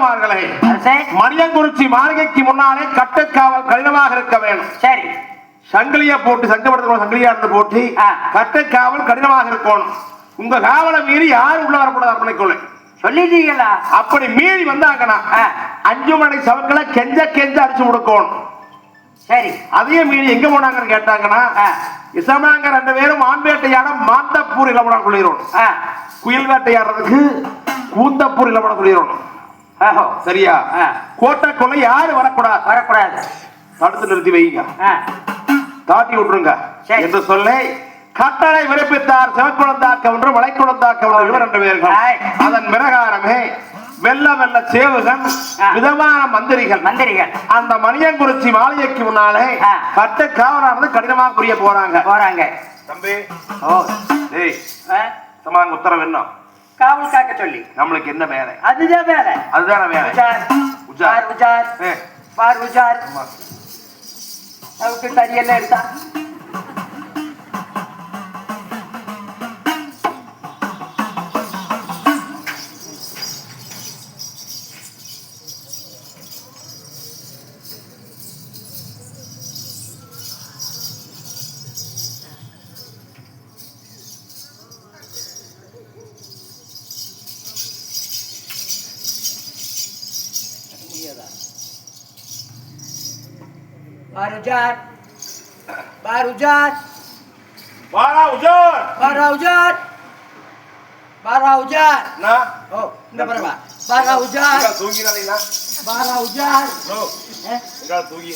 தாய்மார்களே, மணியங்குறிச்சி மாளிகைக்கு முன்னாலே கட்டுக்காவல் கடினமாக இருக்க வேணும். சரி, சங்கிலியா போட்டு சங்கப்படுத்த சங்கிலியா இருந்து போட்டு கட்டுக்காவல் கடினமாக இருக்கணும். உங்க காவலை மீறி யாரும் உள்ள வரக்கூடாது அரண்மனைக்குள்ள சொல்லிட்டீங்களா? அப்படி மீறி வந்தாங்கன்னா 5 மணி சவக்களை கெஞ்ச கெஞ்ச அடிச்சு கொடுக்கணும். சரி, அதே மீறி எங்க போனாங்கன்னு கேட்டாங்கன்னா இசமாங்க 2 பேரும் மான்பேட்டையாட மாந்தப்பூர் இளமணம் சொல்லிடணும். குயில் வேட்டையாடுறதுக்கு கூந்தப்பூர் இளமணம் சொல்லிடணும். சரியா? கோட்டைக்குள்ள யாரு வரக்கூடாது வரக்கூடாது, தடுத்து நிறுத்தி வைங்க, தாட்டி விட்டுருங்க என்று சொல்ல கட்டளை விடுப்பித்தார். சிவக்குளந்தாக்கவன்று மலைக்குளந்தாக்கவன்று 2 பேர்கள். அதன் பிரகாரமே வெள்ள வெள்ள சேவுகள் விதமான மந்திரிகள் அந்த மணியங்குறிச்சி மாளிகைக்கு முன்னாலே கட்டு காவலானது கடினமாக புரிய போறாங்க. தம்பி, உத்தரவு என்ன? காவல் காக்க சொல்லி நம்மளுக்கு என்ன வேலை? அதுதான் வேலை. தரியெல்லாம் எடுத்தா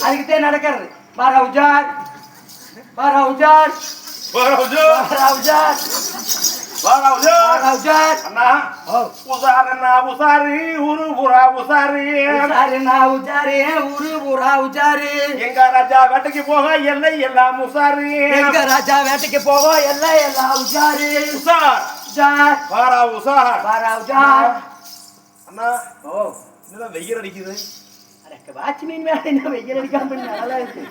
அதுக்கிட்டே நடக்கிறது. எங்க ராஜா வேட்டைக்கு போக எல்லை எல்லாம் உசாரி, எங்க ராஜா வேட்டைக்கு போக எல்லை எல்லாம் உசாரி. அண்ணா, என்னதான் வெயில் அடிக்குது? வாட்ச்மேன் வேலை என்ன வெயில் அடிக்காம நல்லா இருக்கு.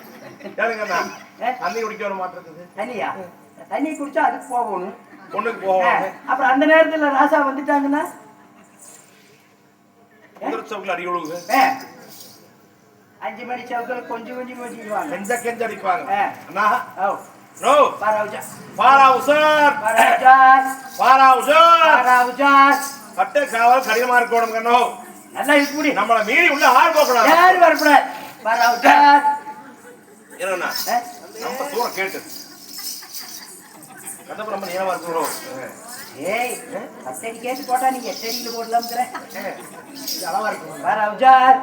தண்ணி குடிக்க வர மாட்டேங்குது. தண்ணியா? தண்ணி குடிச்சா அதுக்கு போகணும், பொண்ணுக்கு போகணும். அப்புறம் அந்த நேரத்துல ராசா வந்துட்டாங்கன்னா அடி விழுகு. 5 மணி சவுக்கில் கொஞ்சம் கொஞ்சம் கெஞ்ச கெஞ்ச அடிப்பாங்க. அண்ணா, கட்டு காவல் கடினமா இருக்கணும். நல்லா இப்படி நம்மள மீறி உள்ள ஆள் போகக்கூடாது, யாரு வரக்கூடாது. என்னன்னா நம்ம தூரம் கேட்டு நம்ம நேரமா இருக்கிறோம். ஏய், 10 அடி கேட்டு போட்டா நீங்க 8 அடியில போடலாம். இது அளவா இருக்கும். வரவுஜார்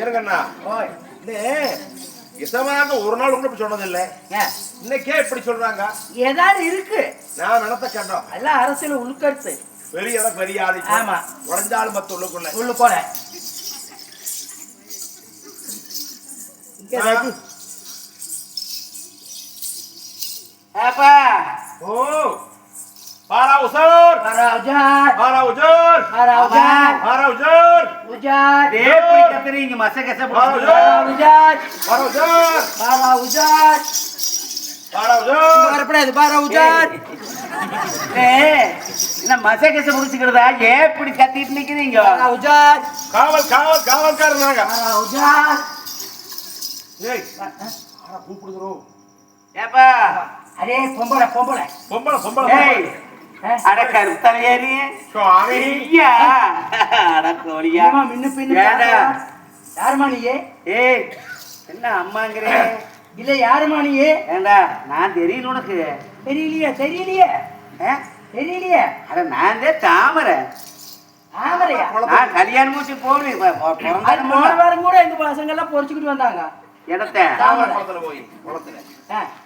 இருங்கண்ணா. இசமாக ஒரு நாள் கூட சொன்னது இல்ல, இன்னைக்கே இப்படி சொல்றாங்க. ஏதாவது இருக்கு, நான் நினைத்த கேட்டோம். எல்லாம் அரசியல் உள்கருத்து. பெரிய பெரிய ஆளு. ஆமா, உடஞ்சாலும் மத்த உள்ளுக்குள்ள உள்ளுக்குள்ள மசகச முடிச்சுக்கிறதா? எப்படி கத்திட்டு நிக்கிறீங்க? காவல் காவல் காவல்காரனாங்க. கூப்பிடுகிறோம். ஏப்பா, அரே பொம்பளை பொம்பளை பொம்பளை பொம்பளை. அட கருத்தலையேரி சுவாமியா, அட கோலியா மின்னு பின்னு. யாருமா நீயே? ஏய், என்ன அம்மாங்கறே? இல்ல யாருமா நீயே? ஏண்டா, நான் தெரியல உனக்கு? தெரியலையே தெரியலையே தெரியலையே. அட நான் தாமரை. தாமரையா? நான் கல்யாணம் முடிச்சு போனேன். போன வாரம் கூட எங்க பசங்க எல்லாம் பொறிச்சுக்கிட்டு வந்தாங்க.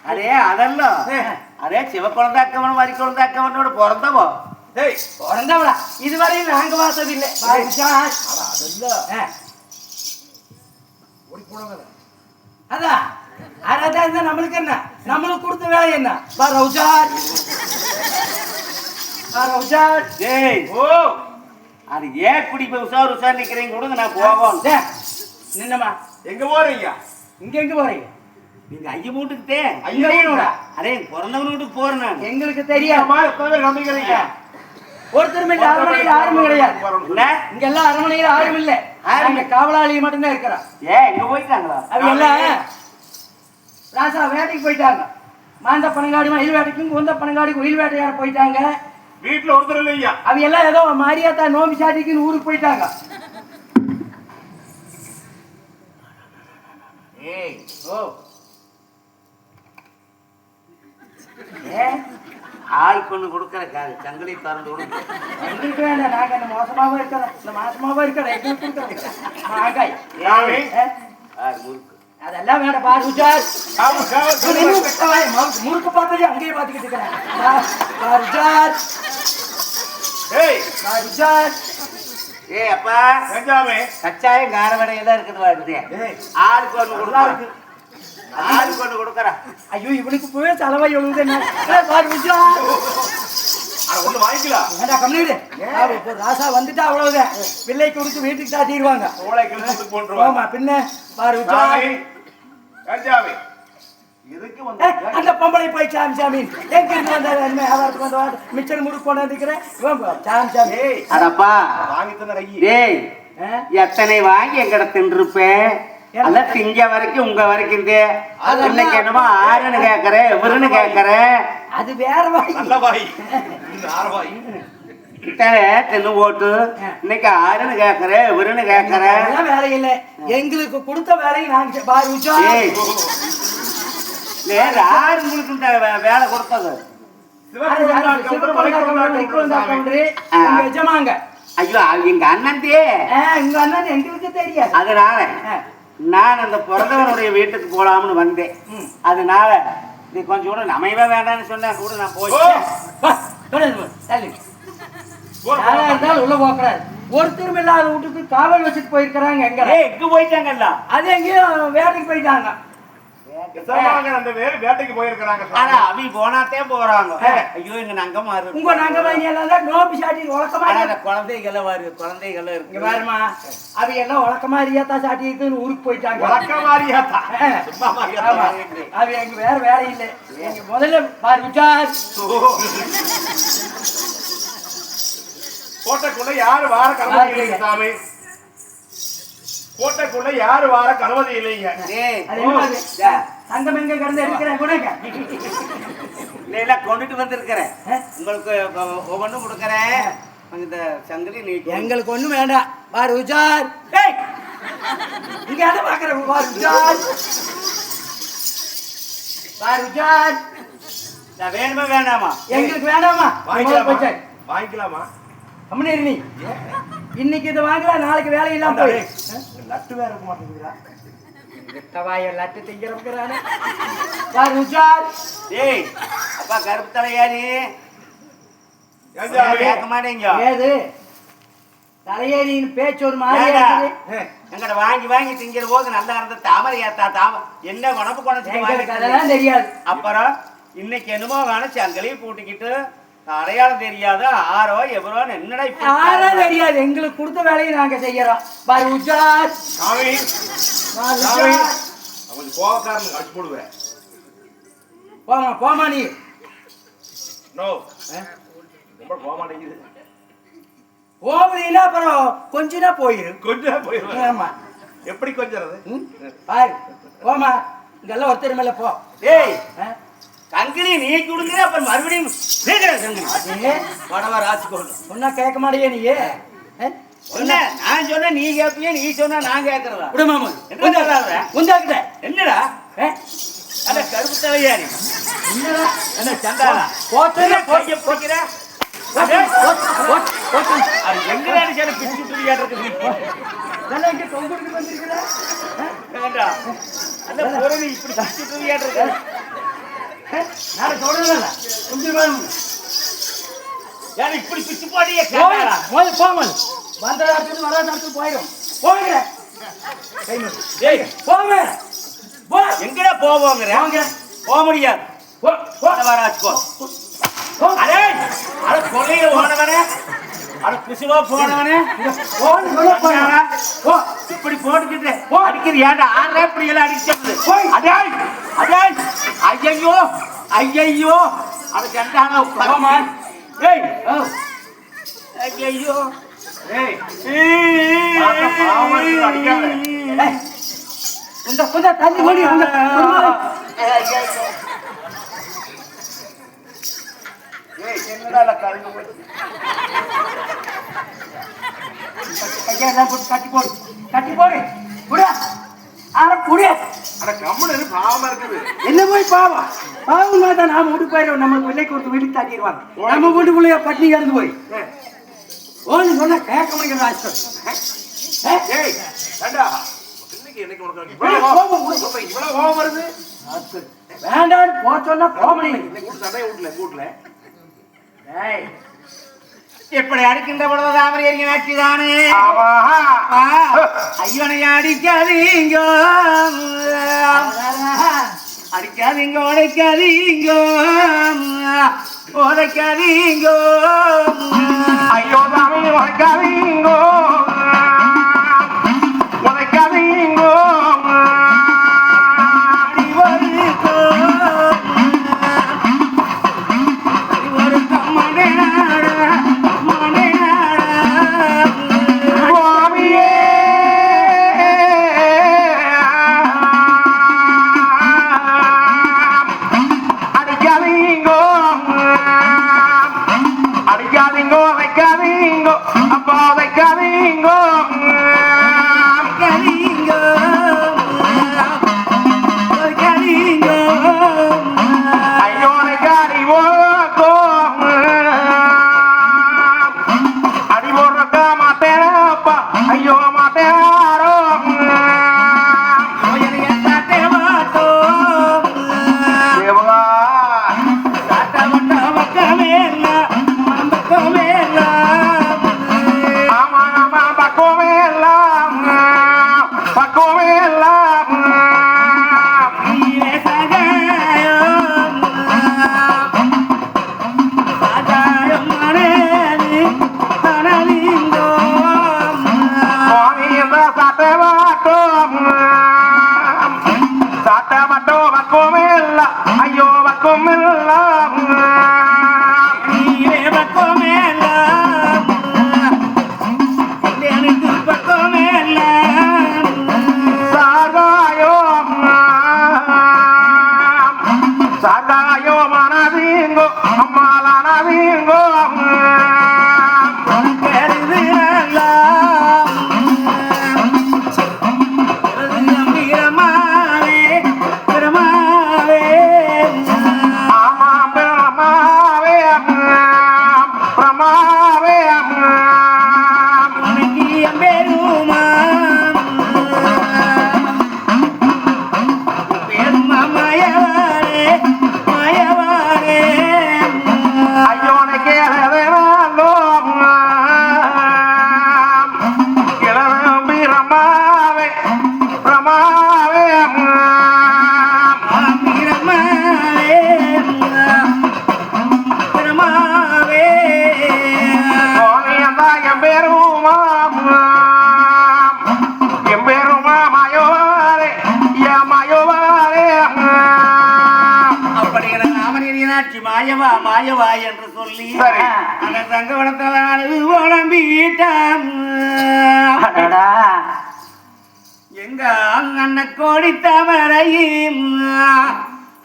அதே அதெல்லாம் அதே சிவ குழந்தாக்கவனும் வரி குழந்தாக்கவனோட பிறந்தவோ பிறந்தவளா? இதுவரையும் நாங்க பார்த்தது இல்லை. அதான் அதான் இருந்தா நம்மளுக்கு என்ன? நம்மளுக்கு கொடுத்த வேலை என்ன? அது ஏன் இப்படி உஷார் உஷார் நிக்கிறீங்க? கொடுங்க, நான் போவோம். நின்னமா, எங்க போறீங்க? இங்க எங்க போறீங்க? நீங்க ஐய வீட்டுக்கிட்டே ஐயா அதே பிறந்தவன் வீட்டுக்கு போறேன் நான். எங்களுக்கு தெரியாது. ஒருத்தரும் இல்ல, அரண்மனையில யாருமே கிடையாது. இங்க எல்லாம் அரண்மனையில யாரும் இல்ல, அங்க காவலாளி மட்டும்தான் இருக்கிறான். இங்க போயிட்டாங்களா? அவங்க எல்லாம் ராசா வேட்டைக்கு போயிட்டாங்க. மாந்த பனங்காடி மயில் வேட்டைக்கும் குந்த பனங்காடி குயில் வேட்டையாட போயிட்டாங்க. வீட்டுல ஒருத்தர் இல்லையா? அவங்க எல்லாம் ஏதோ மாரியாத்தா நோம்பி சாட்டிக்குன்னு ஊருக்கு போயிட்டாங்க. ஓ ஆள் கொண்டு கொடுக்கற சங்கிலி திறந்து கொடுக்க எங்களுக்கு வேண்டாம். நாங்க இந்த மோசமாவும் இருக்கிறோம், இந்த மாசமாவும் இருக்கிறோம். எங்களுக்கு கொடுக்குறோம் மாங்காய். முறுக்கு அதெல்லாம் வேண்டாம். பாரு உஜார், முறுக்கு பார்த்தது அங்கேயே பார்த்துக்கிட்டு இருக்கிறேன். பாரு உஜார், பாரு உஜார். அப்பா கச்சாயம் காரவடை எல்லாம் இருக்குது வாடுது. ஆளுக்கு ஒண்ணு கொடுக்கலாம், ஆளுக்கு ஒண்ணு கொடுக்கறா. ஐயோ இவனுக்கு போய் தலைவா எழுது என்ன? பாரு உஜார், ஒண்ணு வாங்கிக்கலாம். வேண்டாம் கம்மிடு. ராசா வந்துட்டா அவ்வளவுதான், பிள்ளை கொடுத்து வீட்டுக்கு தாட்டிடுவாங்க. ஆமா பின்ன. பாரு உஜார், அந்த பொம்பளை போய் சாமி சாமி எங்க இருந்து வந்த மிச்சர் முறுக்கு கொண்டாந்துக்கிறேன். சாமி சாமி அதப்பா டேய் எத்தனை வாங்கி எங்கட தின்றுப்பேன். அதெல்லாம் திங்க வரைக்கும் உங்க வரைக்கும் இன்னைக்கு என்னமோ ஆறுன்னு கேக்குறேன், எவருன்னு கேக்குறேன். அது வேற வாய். தின்னு போட்டு இன்னைக்கு ஆறுன்னு கேக்குறேன், எவருன்னு கேக்குறேன். வேலை இல்லை, எங்களுக்கு கொடுத்த வேலையை நாங்க பாரு உஜார். யாரு உங்களுக்கு இந்த வேலை கொடுத்தது? எஜமாங்க. ஐயோ எங்க அண்ணன் எங்க அண்ணன் எங்களுக்கு தெரியாது. அதனால நான் அந்த பிறந்தவனுடைய வீட்டுக்கு போலாம்னு வந்தேன். அதனால நீ கொஞ்சம் கூட அமையவே வேண்டாம்னு சொன்னா கூட நான் உள்ள போக்குறாரு. ஒருத்தரும் இல்லாத வீட்டுக்கு காவல் வச்சுட்டு போயிருக்கிறாங்க. எங்க போயிட்டாங்கல்ல? அது எங்கேயும் வேலைக்கு போயிட்டாங்க. வேட்டைக்கு போயிருக்கிறாங்க. அவங்க போனாத்தே போறாங்க. ஐயோ எங்க நங்கமா இருக்கு. உங்க நங்கமா எல்லாம் நோம்பி சாட்டி உலக்கமா குழந்தைகள் வருது, குழந்தைகள் இருக்கு பாருமா. அவங்க எல்லாம் உலக்கமா ரியாத்தா சாட்டி இருக்குன்னு ஊருக்கு போயிட்டாங்க. அது எங்க வேற வேலை இல்லை. எங்க முதல்ல பாரு உஜார், கோட்டைக்குள்ள யாரு வார கலவதி இல்லைங்க சாமி. கோட்டைக்குள்ள யாரு வார கலவதி இல்லைங்க. தங்கம் எங்க கிடந்து இருக்கிறேன் குணங்க கொண்டுட்டு வந்திருக்கிறேன். உங்களுக்கு ஒவ்வொன்றும் கொடுக்கறேன். இந்த சங்கிலி நீ எங்களுக்கு ஒண்ணும் வேண்டாம். பாரு உஜார், இங்க என்ன பாக்குற? பாரு உஜார், பாரு உஜார். வேணுமா வேண்டாமா? எங்களுக்கு வேண்டாமா. வாங்கிக்கலாமா? நீ இன்னைக்கு இதை வாங்கலாம், நாளைக்கு வேலை இல்லாம போய் லட்டு வேற இருக்க மாட்டேங்குதா? லட்டு திங்கிறானே. பாரு உஜார், அப்பா கருப்பு தலையாரி கேட்க மாட்டேங்க. ஏது தலையேறின்னு பேச்சு ஒரு மாதிரி எங்கட வாங்கி வாங்கி திங்கிற போது நல்லா இருந்த தாமரை ஏத்தா என்ன உணவு குணச்சு அதெல்லாம் தெரியாது. அப்புறம் இன்னைக்கு என்னமோ வேணும் சங்கலையும் கூட்டிக்கிட்டு அடையாளம் தெரியாத ஆரோ எவரோ என்னடா ஆரோ தெரியாது. எங்களுக்கு கொடுத்த வேலையை நாங்க செய்யறோம். பாரு உஜார், போடுவேன். போமா போமா. நீ போவீங்கன்னா அப்புறம் கொஞ்ச போயிரு. கொஞ்சம் போயிரு. ஆமா. எப்படி கொஞ்சறது? பாரு போமா. இங்கெல்லாம் ஒருத்தர் மேல போ. சங்கிலி நீ கொடுக்குற அப்புறம் மறுபடியும் சொன்னா கேட்க மாட்டேயே. நீ நான் சொன்ன நீ கேட்பிய, நீ சொன்னா நான் கேட்கறதா? என்னடா அந்த கருப்பு தலையாரி என்ன சண்டாளா போக்கிற எங்க பிடிச்சிட்டு நான் சொல்றேன் கொஞ்சம் இப்படி பிச்சு போடியே போங்க. வந்த இடத்துல வர இடத்துல போயிடும். போங்க போங்க. எங்கடா போவோங்கிற? போக முடியாது. அடே அட கொள்ளையில போனவனே, அட குசுவா போனவனே, இப்படி போட்டுக்கிட்டு அடிக்கிற ஏன்டா? ஆறா இப்படி எல்லாம் அடிக்கிறது? அடே ஐயோ ஐயோ அது கண்டான ஏய் ஐயோ கொஞ்சம் தள்ளி ஓடி கட்டி போடு கட்டி போடு புடா என்ன போய் பாவம் பாவம் தான் நாம வீட்டு போயிடும் நம்ம பிள்ளை கொடுத்து வீட்டுக்கு தாட்டிடுவாங்க நம்ம வீட்டுக்குள்ளேயே பட்டினி கிடந்து போய் ஓன்னு சொன்னா கேட்க முடியாது வேண்டாம் போ சொன்னா போமணி எப்படி அடிக்கின்ற பொழுது தாமரை நாட்சிதானே ஐயனை அடிக்காதீங்க அடிக்காதீங்க உடைக்காதீங்க உடைக்காதீங்க ஐயோ தாமே உடைக்காதீங்க உடைக்காதீங்க மாயவா மாயவா என்று சொல்லி அந்த சங்கவனத்தில் உடம்பிட்டான் எங்க அண்ண கோடி தாமரையும்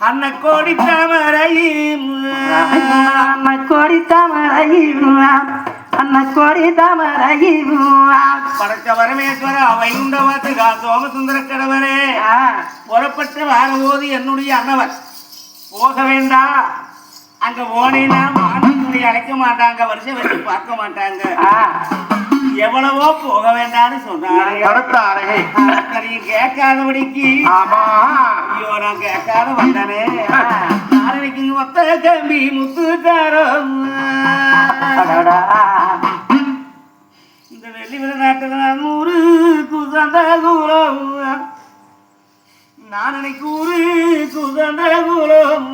அண்ண கோடி தாமரையும் அண்ண கோடி தாமரையும் அண்ண கோடி தாமரையும் படைச்ச பரமேஸ்வர வைகுண்டவாத்துகா சோமசுந்தர கடவரே புறப்பட்டு வாரபோது என்னுடைய அண்ணவர் போக வேண்டாம் அங்க போனேன்னா மாணவர்களை அழைக்க மாட்டாங்க வருஷம் வச்சு பார்க்க மாட்டாங்க எவ்வளவோ போக வேண்டாம்னு சொன்னாங்க கேட்காதபடிக்கு ஐயோ நான் கேட்காத வந்தானே நாளைக்கு மொத்த தம்பி முத்து தரோம் இந்த வெள்ளிவிட நாட்டுல 100 குசந்த கூலம் நான் கூறு குசந்த கூலம்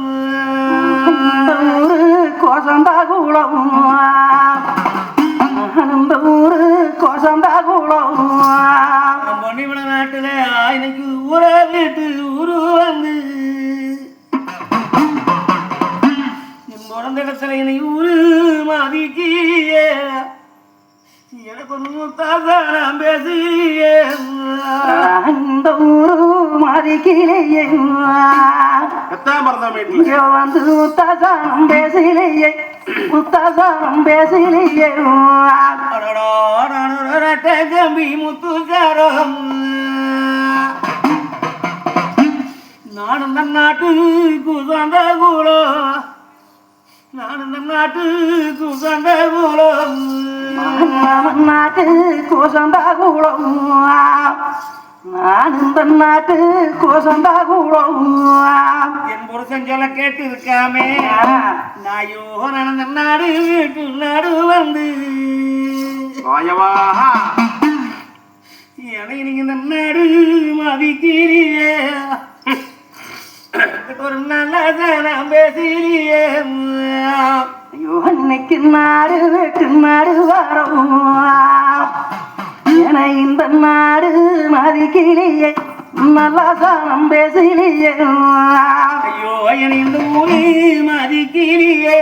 கோசந்தா கூலம் கோசந்தா கூலம் பொன்னிவிட நாட்டுல இன்னைக்கு ஊரை விட்டு ஊரு வந்து மதிக்கியே எனக்கு ஒரு முத்தாதான் பேசியே அந்த ஊரு மதிக்கிலேயே வந்து முத்தாசானம் பேசிலேயே முத்தாசானம் பேசிலேயே கம்பி முத்துசாரம் நானும் தன் நாட்டுக்கு சொந்த கூலம் நானும் தன் நாட்டுக்கு சொந்த கூலம் நாட்டுக்கு சொந்த கூலம் நானும் தன் நாட்டுக்கு சொந்த கூலம் என் புருஷன் சொல்ல கேட்டு இருக்காமே நாயோ நடந்த நாடு வீட்டு நாடு வந்து என்னை நீங்க இந்த நாடு மதிக்கிறியே ஒரு நல்ல பேசிறியே ஐயோ அன்னைக்கு நாடு வீட்டு நாடு வரும் என இந்த நாடு மதிக்கிலேயே நல்லா சாணம் பேசிலேயே ஐயோ என்னை இந்த ஊரு மதிக்கிறியே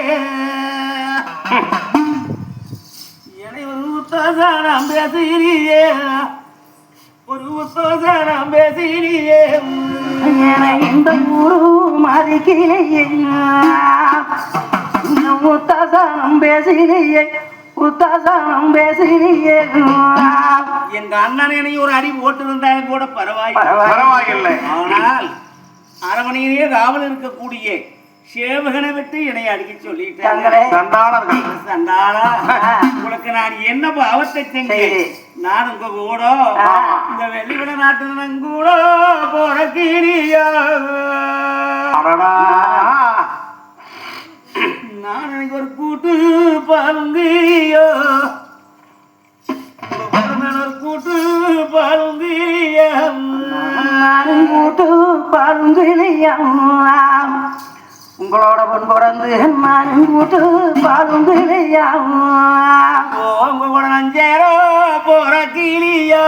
என்னை ஒரு உத்தாசானம் பேசிறியே ஒரு உத்தாசானம் பேசிறியே என இந்த ஊரு மதிக்கிலேயே உத்தாசானம் பேசிலேயே உத்தாசானம் பேசிலேயே எங்க அண்ணன் என்னை ஒரு அடி போட்டு இருந்தாலும் கூட பரவாயில்லை. ஆனால் அரவணையிலே காவல் இருக்கக்கூடிய சேவகனை விட்டு என்னை அடிக்க சொல்லிட்டாங்களே சண்டாளா உங்களுக்கு நான் என்ன பாவத்தை செஞ்சேன் நான் உங்க கூட இந்த வெள்ளிவிட நாட்டு கூட போறக்கிறியா நான் எனக்கு ஒரு கூட்டு பாருங்கியோ ஒரு கூட்டு பாருங்கியா நானும் கூட்டு பாருங்கிலையா உங்களோட பொன் பிறந்து நானும் கூட்டு பாருங்கிலையா உங்க கூட நஞ்சேரோ போற கிளியா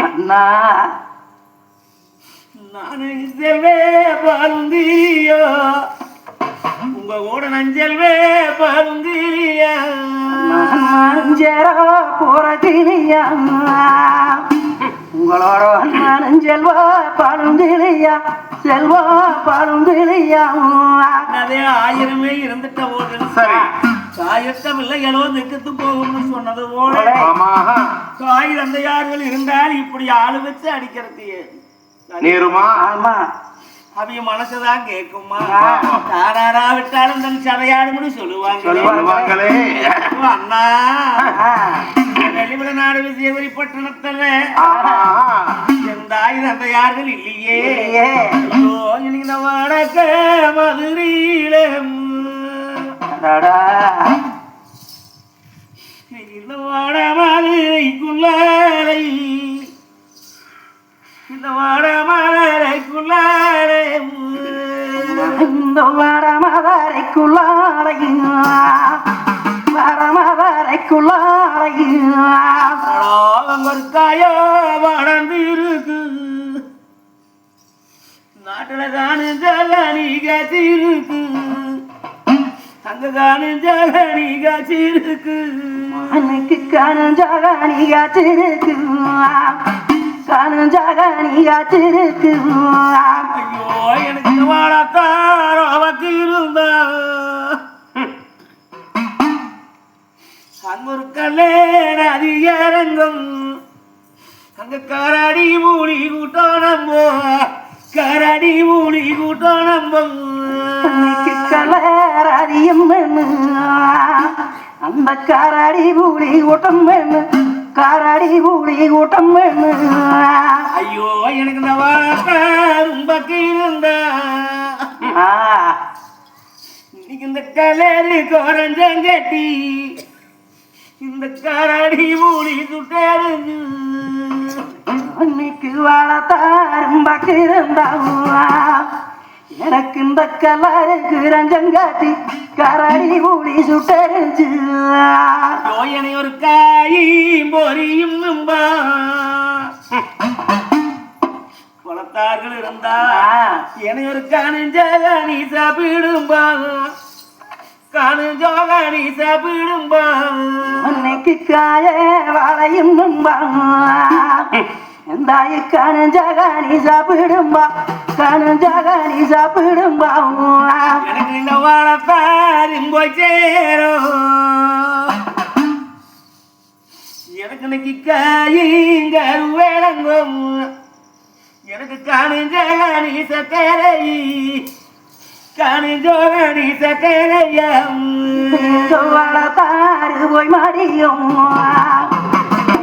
அண்ணா நானு செல்வே பாருந்தியோ உங்க கூட நஞ்செல்வே பாருந்தியா நஞ்சேரா போறதில்லையா உங்களோட நானும் செல்வா பாருந்திலையா செல்வா பாருந்திலையா அதே 1000 இருந்துட்ட போது சரி காயத்தம் இல்லை எவ்வளோ நிற்கத்து போகும்னு சொன்னது போல காய் தந்தையார்கள் இருந்தால் இப்படி ஆளு வச்சு அடிக்கிறது நேருமா ஆமா அவைய மனசுதான் கேட்குமா தாராரா விட்டாலும் தன் சதையாடும்னு சொல்லுவாங்களே அண்ணா வெளிவிட நாடு விஜயபுரி பட்டணத்துல எந்த தந்தையார்கள் இல்லையே இந்த வடக்க மதுரையில இந்த வட மதுரைக்குள்ளாரை இந்த வட மதுரைக்குள்ளாரை இந்த வரமதரைக்குள்ளாரைக்குள்ளாரைக்காயோ வளர்ந்து இருக்கு நாட்டுல காணு ஜலனி காய்ச்சிருக்கு அங்க காணு ஜலனி காய்ச்சிருக்கு அன்னைக்கு காணஞ்சாகாணி காய்ச்சிருக்கு காணஞ்சாகாணி காய்ச்சிருக்கு ஐயோ எனக்கு வாழத்தாரோ அவக்கு இருந்தா அங்க ஒரு கல்லேன அதிகாரங்கம் அங்க காராடி மூடி கூட்டம் நம்போ காராடி மூடி கூட்டம் நம்பம் அன்னைக்கு கலராதியம் வேணு அந்த காராடி பூடி கூட்டம் வேணு காராடி பூடி கூட்டம் வேணு ஐயோ எனக்கு இந்த வாழத்தாரும்பக்கு இருந்தா இன்னைக்கு இந்த கலரு குறைஞ்சங்கட்டி இந்த காராடி மூடி சுட்டேருந்து அன்னைக்கு வாழத்தாரும்பக்கு இருந்தா எனக்கு இந்த கலருக்கு ரஞ்சங்காட்டி காராடி பூடி சுட்டறிஞ்சு என்னை ஒரு காயும் பொரியும் நம்பா குளத்தார்கள் இருந்தா என்னை ஒரு காணிஞ்ச நீ சாப்பிடும்பா காணிஞ்சோக நீ சாப்பிடும்பா அன்னைக்கு காய வாழையும் எந்தாயு கணுஞ்சாக நீ சாப்பிடும்பா கணுஞ்சாக நீ சாப்பிடும்பா எனக்கு இந்த வாழத்தாரின் போய் சேரும் எனக்கு இன்னைக்கு காயுங்க வேளங்கும் எனக்கு கணுஞ்சாக நீ சக்கரை கணுஞ்சோக நீ சக்கரையம் வாழத்தாறு போய் மாடியும்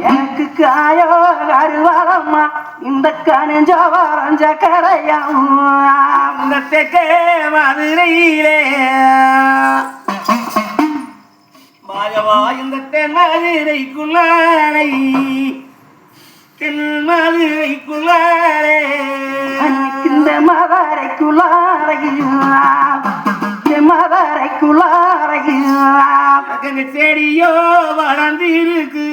எனக்கு காயோ கருவாளம்மா இந்த கணுஞ்சோ வரைஞ்ச கரையம் இந்த தெற்கே மதுரையிலே மாயவா இந்த தென் மதுரைக்குள்ளாரை தென் மதுரைக்குள்ளாரே இந்த மதுரைக்குள்ளாரையும் மதுரைக்குள்ளாரையும் செடியோ வளர்ந்து இருக்கு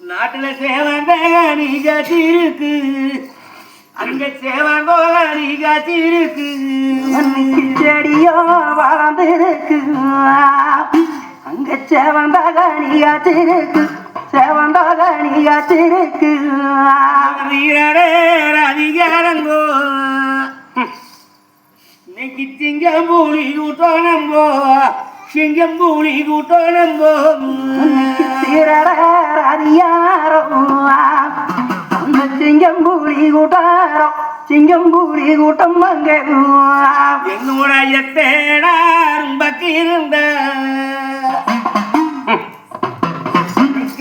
நாட்டுல சேவந்த நீ காத்திருக்கு அங்க சேவந்தோ நீ காத்திருக்கு செடியோ வளர்ந்து இருக்கு அங்க சேவந்தாக நீ காத்திருக்கு சேவந்தாக நீ காத்திருக்கு அதிகாரங்கோ இன்னைக்கு சிங்கம்பூலி கூட்டோனம்போ சிங்கம்பூலி கூட்டோனம்போ அந்த சிங்கம்பூலி கூட்டாரோ சிங்கம்பூலி கூட்டம் அங்க என்னுடைய தேடாரும் பக்கிருந்த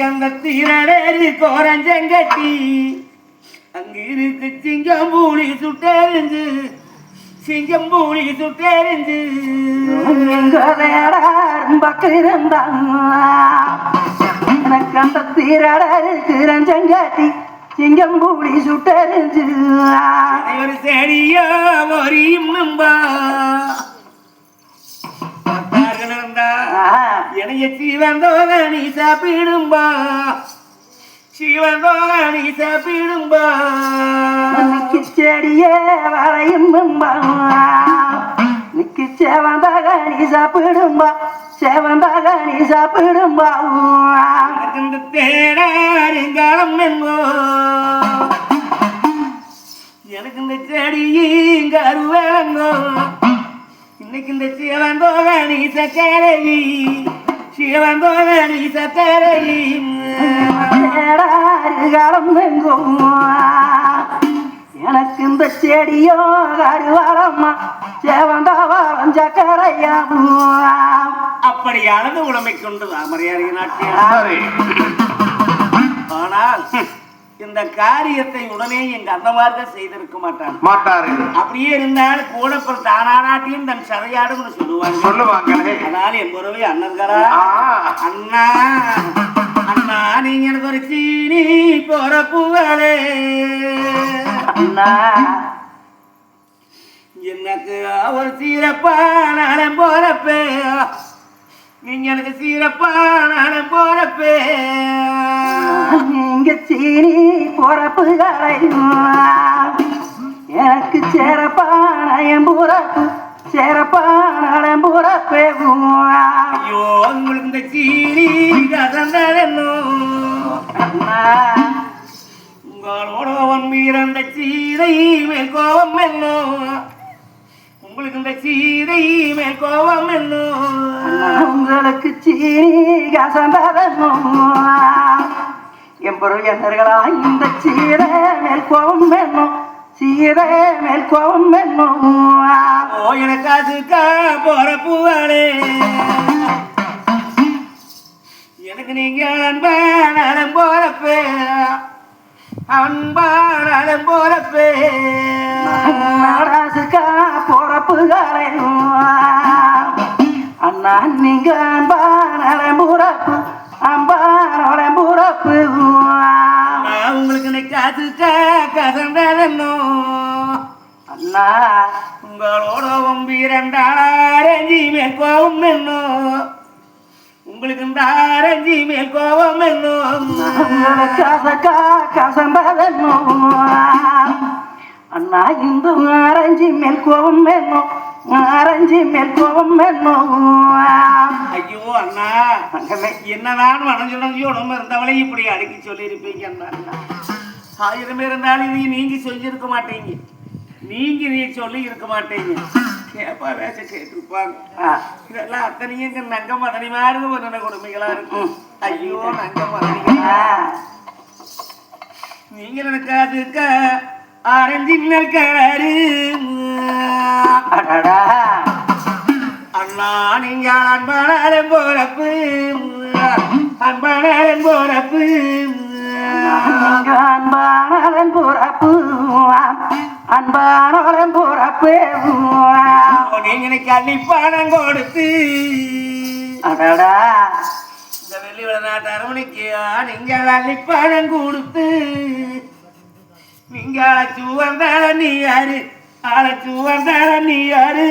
அந்த தீரடேறி கோரஞ்சங்கட்டி அங்க இருக்கு சிங்கம்பூலி சுட்டெறிஞ்சு சிங்கம்பூலி சுட்டெறிஞ்சு எனக்கு அந்த தீரடஞ்சங்காட்டி சிங்கம்பூலி சுட்டெறிஞ்சு ஒரு செடியோ ஒரியும் நம்பா என்னைய சிவந்தோக நீ சாப்பிடும்பா சிவந்தோக நீ சாப்பிடும்பா செடியே வரையும் நிக்கு சேவந்தாக நீ சாப்பிடும்பா சேவந்தாக நீ சாப்பிடும்பா இந்த தேடாருங்காலம் என்போ எனக்கு இந்த செடியும் கருவேங்கோ இன்னைக்கு இந்த சிவந்தோக நீ சக்கரை சிவந்தோக நீ சக்கரை காலம் எங்கும் எனக்கு இந்த செடியோ கருவாளம்மா சேவந்தா வரைஞ்ச கரையாம் அப்படியானது உடமை கொண்டு மரியாதை நாட்டியம் ஆனால் இந்த காரியத்தை உடனே எங்க அண்ணமார்கள் செய்திருக்க மாட்டார்கள். அப்படியே இருந்தாலும் கூட தானாட்டியும் தன் சதையாடும் சொல்லுவாங்க. அதனால என் பொறுவை அண்ணர்களா அண்ணா அண்ணா நீங்க எனக்கு ஒரு சீனி போற பூவாளே அண்ணா எனக்கு ஒரு சீரப்பான போறப்பே நீங்க எனக்கு சீரப்பான போறப்பே நீங்க சீனி பொறப்பு எனக்கு சேரப்பானயம் புறப்பு சேரப்பானயம் புறப்பே ஐயோ உங்களுக்கு இந்த சீனி கதந்தோ உங்களோட மீறந்த சீதை மேல் கோபம் என்னோ உங்களுக்கு இந்த சீதை மேல் கோபம் என்னோ உங்களுக்கு சீனி கசந்ததோ என் பொருள் என்னர்களா இந்த சீரை மேல் கோபம் வேணும் சீரை மேல் கோபம் வேணும் ஓ எனக்கு அதுக்கா போற பூவாளே எனக்கு நீங்க அன்பான போறப்பே அன்பான போறப்பே நாடாசுக்கா பொறப்புகளே அண்ணா நீங்க அன்பான புறப்பு அம்பானோட புறப்பு உங்களுக்கு அதுக்கா கதந்தோ அண்ணா உங்களோட வீரண்டாரஞ்சி மேல் கோபம் என்னோ உங்களுக்கு இந்த ஆரஞ்சி மேல் கோபம் என்னோ கசக்கா கசந்ததோ அண்ணா இந்த ஆரஞ்சு மேல் கோபம் வேணும், ஆரஞ்சு மேல் கோபம் வேணும். ஐயோ அண்ணா, என்னதான் வணஞ்சு உடம்பு இருந்தவளை இப்படி அடக்கி சொல்லியிருப்பீங்க அண்ணா. 1000 பேர் இருந்தாலும் இதையும் நீங்க சொல்லியிருக்க மாட்டீங்க, நீ சொல்லி இருக்க மாட்டீங்க. கேப்பா வேச கேட்டிருப்பாங்க. இதெல்லாம் அத்தனையும் இங்க நங்க மதனி மாதிரி ஒரு கொடுமைகளா இருக்கும். ஐயோ நங்க மதனிகளா, நீங்க நினைக்காதுக்க ஆரஞ்சு கலரு அண்ணா. நீங்க அன்பானாலும் போறப்பு, அன்பானாலும் போறப்பு, அன்பானவன் போறப்பு, அன்பானவன் போறப்பு. நீங்க கள்ளிப்பானம் கொடுத்து அடடா இந்த வெள்ளி விளையாட்டு அரமணிக்கு நீங்க கள்ளிப்பானம் கொடுத்து நீங்க அழைச்சு வந்தால நீ யாரு, அழைச்சு வந்தால நீ யாரு.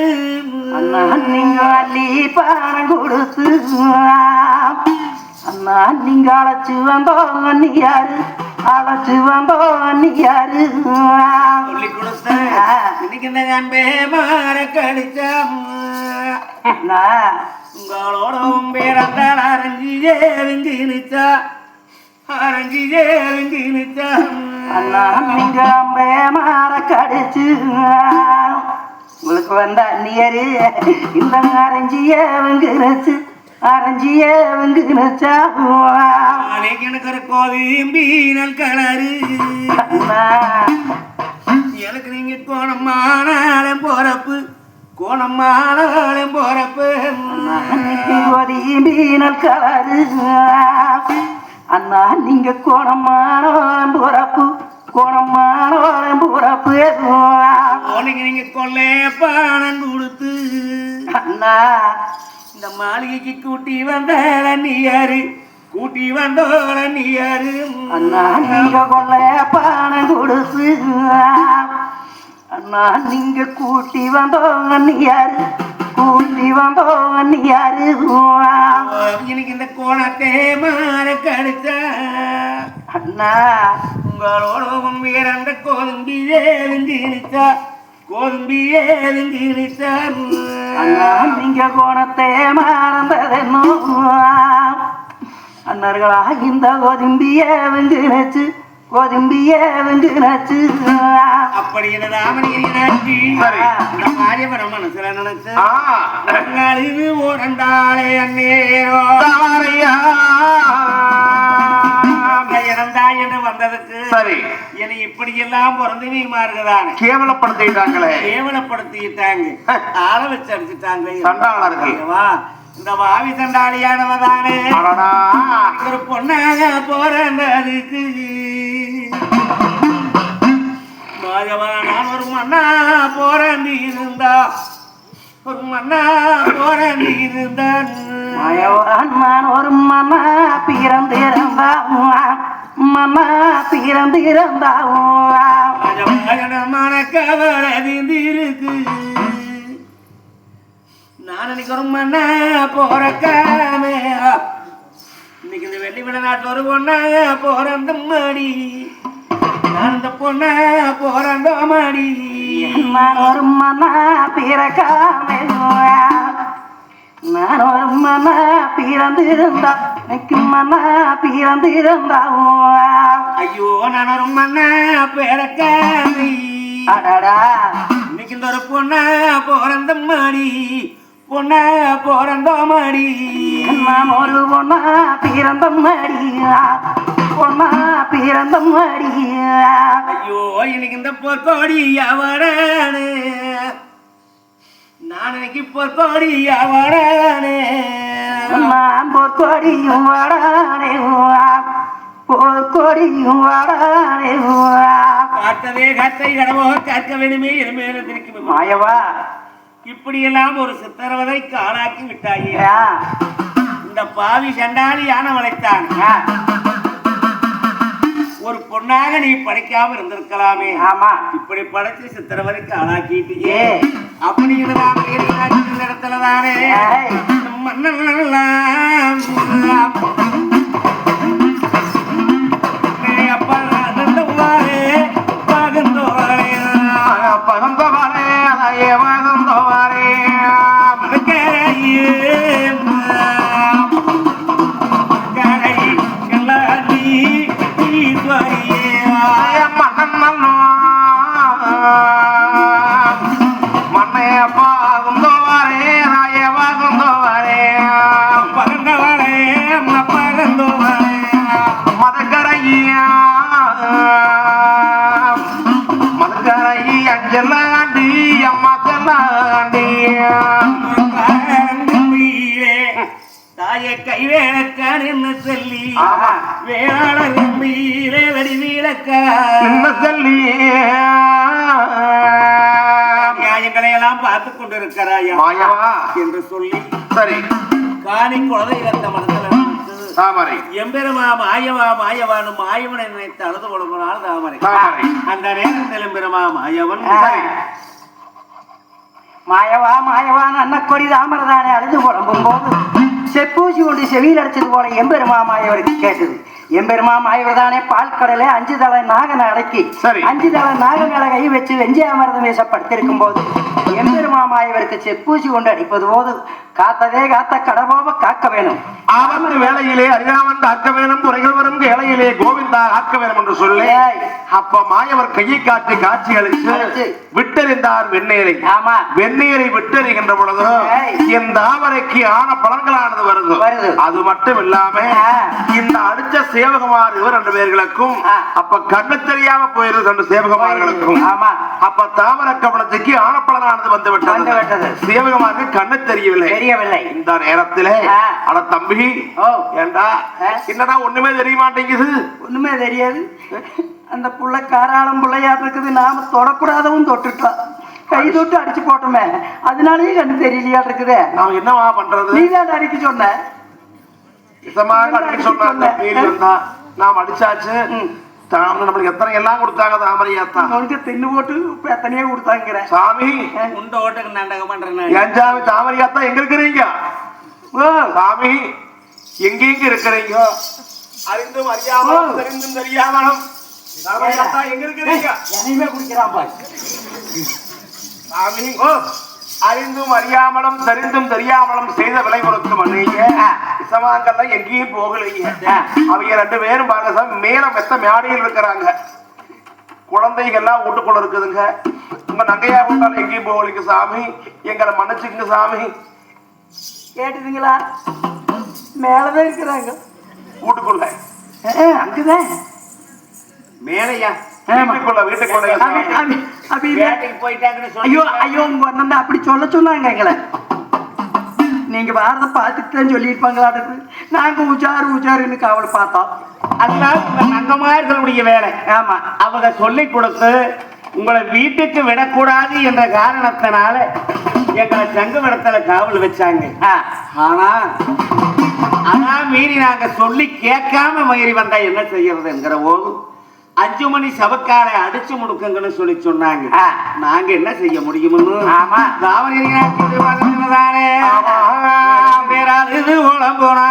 அண்ணா நீங்க அள்ளி பானம் கொடுத்து, அண்ணா நீங்க அழைச்சு வந்தோம் நீ யாரு, அழைச்சு வந்தோம் நீ யாரு. சொல்லி கொடுத்த இன்னைக்கு இந்த கண்பே மாற கடிச்சா உங்களோட பேரந்தால் அரஞ்சி ஏவிங்கி நிச்சா, அரஞ்சி ஏவிங்கி நிச்சா. அண்ணா நீங்க அம்பே மாற கடிச்சு உங்களுக்கு வந்த நீரு இந்த அரஞ்சிய வெங்குச்சு, அரஞ்சிய வெங்குச்சா. எனக்கு ஒரு கோவிம்பீனல் கலரு எனக்கு நீங்க கோணமானாலும் போறப்பு, கோணமானாலும் போறப்பு. மீனல் கலரு அண்ணா நீங்க கோணமானாலும் போறப்பு, கோணமானாலும் போறப்பு. நீங்க கொள்ளை பானம் கொடுத்து அண்ணா இந்த மாளிகைக்கு கூட்டி வந்தால நீ யாரு, கூட்டி வந்தோல நீ யாரு. அண்ணா நீங்க கொள்ள பானம் கொடுத்து, அண்ணா நீங்க கூட்டி வந்தோங்க நீ யாரு, கூட்டி வந்தோங்க நீ யாரு. எனக்கு இந்த கோணத்தை மாற கடிச்சா அண்ணா உங்களோட வேற அந்த கோதும்பி ஏழுங்கிச்சா, கோதும்பி ஏழுங்கிச்சா. அண்ணா நீங்க கோணத்தை மறந்ததென்னோ அண்ணர்களா இந்த கோதும்பிய வெங்குனச்சு, கோதும்பிய வெங்குனச்சு. அப்படி என்ன ராமனியாச்சு இந்த மாரியபுரம் மனசுல நினைச்சு அழுது ஓரண்டாளே அந்நேரோ இறந்தா என்று வந்ததுக்கு சரி என்னை இப்படி எல்லாம் பிறந்து வீமாறுகதானே கேவலப்படுத்திட்டாங்களே, கேவலப்படுத்திட்டாங்க, ஆள வச்சு அடிச்சுட்டாங்க சண்டாளர்கள். இந்த வாவி சண்டாளியானவதானே ஒரு பொண்ணாக போறதுக்கு நான் ஒரு மண்ணா போறி இருந்தா, ஒரு மண்ணா போறி இருந்தான். நான் ஒரு மன்னா பிறந்திருந்தா, மன்னா பிறந்திருந்தா மனக்கவரதிந்திருக்கு. நான் இன்னைக்கு ஒரு மண்ணா போறக்காமே இன்னைக்கு இந்த வெள்ளி விளையாட்டு ஒரு பொண்ணா போறந்த மாடி, நான் இந்த பொண்ண போறந்த மாடி. நான் ஒரு மன்னா பிறக்காமே, நான் ஒரு மன்னா பிறந்திருந்தா, எனக்கு மன்னா பிறந்திருந்தா. ஐயோ நான் ஒரு மண்ணா பிறக்காமே அடடா இன்னைக்கு இந்த ஒரு பொண்ண போறந்த மாடி, பொண்ண போறந்த மாடி. நான் ஒரு பொண்ணா பிறந்த மாடி, பொண்ணா பிறந்த மாடி. ஐயோ எனக்கு இந்த பொற்கோடி அவரானே, நான் இன்னைக்கு பொற்கோடி அவரானே. நான் பொற்கொடியும் வரானே, பொற்கொடியும் வரானே. பார்த்ததே கத்தை கடவோ கற்க வேணுமே எருமையில திருக்கி மாயவா இப்படி எல்லாம் ஒரு சித்திரவதைக்கு ஆளாக்கி விட்டாயே. இந்த பாவி சண்டாளி யானை வளைத்தான். ஒரு பொண்ணாக நீ படிக்காம இருந்திருக்கலாமே. ஆமா இப்படி படைச்சு சித்திரவதைக்கு ஆளாக்கிட்டியே. அப்படி இடத்துலதானே மன்னெல்லாம் அப்பா பகந்தோரே கைவேலக்கான்னு சொல்லி வேளாளர் நம்பியிலே வடி வீழக்கா சொல்லி நியாயங்களை எல்லாம் பார்த்து கொண்டிருக்கிறாயா மாயவா என்று சொல்லி சரி காணி குழந்தை இழந்த மனதில் தாமரை எம்பெருமா மாயவா மாயவானு மாயவனை நினைத்து அழுது கொடுக்கிறாள் தாமரை அந்த நேரத்தில் எம்பெருமா மாயவன் மாயவா மாயவான அன்னக்கொடி தாமரதானே அழுது புலம்பும் போது செப்பூசி கொண்டு செவியில் அடிச்சது போல எம்பெருமா மாயவருக்கு கேட்டது. எம்பெருமா மாயவர் தானே பால் கடலை 5 தலை நாகனை அடக்கி 5 தலை நாக மேல கை வச்சு வெஞ்சி அமர்தம் வேசப்படுத்திருக்கும் போது எம்பெருமா மாயவருக்கு செப்பூசி கொண்டு அடிப்பது போது காத்ததே காத்த கடவோவ காக்க வேணும் ஆபத்து வேளையிலே அறியாமல் காக்க வேணும் துறைகள் வரும் வேளையிலே கோவிந்தா காக்க வேணும் என்று சொல்லி அப்ப மாயவர் கையை காட்டி காட்சி அளித்து விட்டறிந்தார் வெந்நீரை. ஆமா வெந்நீரை விட்டறிகின்ற பொழுது என் தாமரைக்கு ஆன பலன்களானது வருது. அது மட்டும் இல்லாம இந்த அடிச்ச சேவகுமார் இவர் 2 பேர்களுக்கும் அப்ப கண்ணு தெரியாம போயிருது 2 சேவகுமார்களுக்கும். அப்ப தாமரை கவனத்துக்கு ஆனப்பலனானது வந்து விட்டது. சேவகுமாருக்கு கண்ணு தெரியவில்லை. இந்த நேரத்திலே அட தம்பி ஏண்டா என்னடா ஒண்ணுமே தெரிய மாட்டேங்குது. ஒண்ணுமே தெரியாது. அந்த புள்ள காராளம் புள்ளையாட்டு இருக்குது. நாம தொடக்கூடாதவும் தொட்டுட்டோம். கை தொட்டு அடிச்சு போட்டோமே அதனாலயே கண்ணு தெரியலையா இருக்குது. நாம என்னவா பண்றது? நீதான் அடிக்க சொன்ன நாம் அடிச்சாச்சு. நம்மளுக்கு எத்தனை எல்லாம் கொடுத்தாங்க தாமரையாத்தான் உனக்கு தின்னு போட்டு எத்தனையோ கொடுத்தாங்கிற சாமி உண்ட ஓட்டுக்கு நாடகம் பண்றேன். என் சாமி தாமரையாத்தான் எங்க இருக்கிறீங்க சாமி? எங்கெங்க இருக்கிறீங்க? அறிந்தும் அறியாமலும் தெரிந்தும் தெரியாமலும் தாமரையாத்தான் எங்க இருக்கிறீங்க? என்னையுமே குடிக்கிறான் பாரு சாமி. அறிந்தும் அறியாமலும் தெரிந்தும் தெரியாமலும் செய்த விலை கொடுத்து மன்னிங்க. இசமாங்கெல்லாம் எங்கேயும் போகலைங்க. அவங்க 2 பேரும் பாருங்க மேல மெத்த மேடையில் இருக்கிறாங்க. குழந்தைகள்லாம் வீட்டுக்குள்ள இருக்குதுங்க. உங்க நகையா கொண்டாலும் எங்கேயும் போகலைங்க சாமி. எங்களை மன்னிச்சுங்க சாமி. கேட்டுதுங்களா? மேலதான் இருக்கிறாங்க வீட்டுக்குள்ள. அங்குதான் மேலையா வீட்டுக்குள்ள அப்படி சொல்ல சொன்னாங்க எங்களை. நீங்க பாரத பார்த்துட்டு தான் சொல்லியிருப்பாங்களாட்டு. நாங்க உச்சாருன்னு காவல் பார்த்தோம். அதெல்லாம் நங்கமார்களுடைய வேலை. ஆமா அவங்க சொல்லி கொடுத்து உங்களை வீட்டுக்கு விடக்கூடாது என்ற காரணத்தினால எங்களை சங்கமிடத்துல காவல் வச்சாங்க. ஆனா அதான் மீறி நாங்க சொல்லி கேட்காம மீறி வந்தா என்ன செய்யறதுங்கிற போது 5 மணி சபக்காலை அடிச்சு முடுக்குங்கன்னு சொல்லி சொன்னாங்க. நாங்க என்ன செய்ய முடியும்னு தானே பேராது உளம் போனா